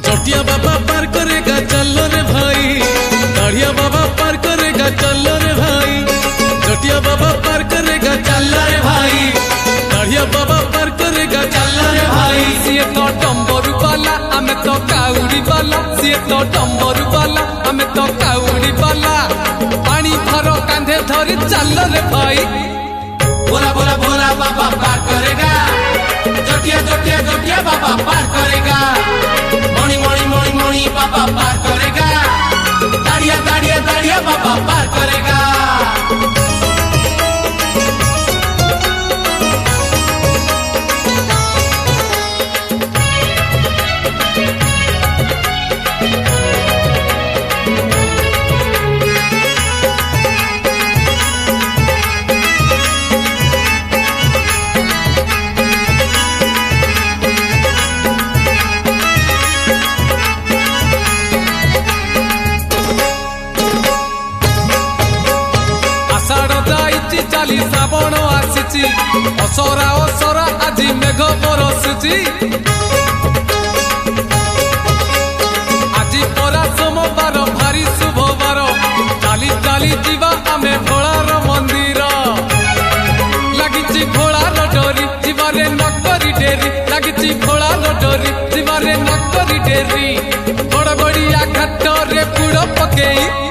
जटिया बाबा पार करेगा चलो रे भाई, दाढ़िया बाबा पार करेगा चलो रे भाई, जटिया बाबा पार करेगा चलो रे भाई, दाढ़िया बाबा पार करेगा चलो रे भाई। सीए तो डंबरू वाला हमें तो काउड़ी वाला, सीए तो डंबरू वाला हमें तो काउड़ी वाला, पानी भरो कांधे धरी चल रे भाई। बोला बोला बोला बाबा पार करेगा, जटिया जटिया जटिया बाबा पार करेगा, मणि मणि मणि मणि बाबा पार करेगा, दाढ़िया दाढ़िया दाढ़िया बाबा पार करेगा। चाली श्रावण आसी असरा असरा आज मेघ बरसुची, आज परा सोमवार भारी शुभवार, चाली चाली जीवा आमे भोलार मंदिर, लगी भोलार डोरी जीवारे नकरी डेरी, लगी भोलार डोरी जीवारे नकरी डेरी, बड़ बड़िया घाट रे पुड़ पकेई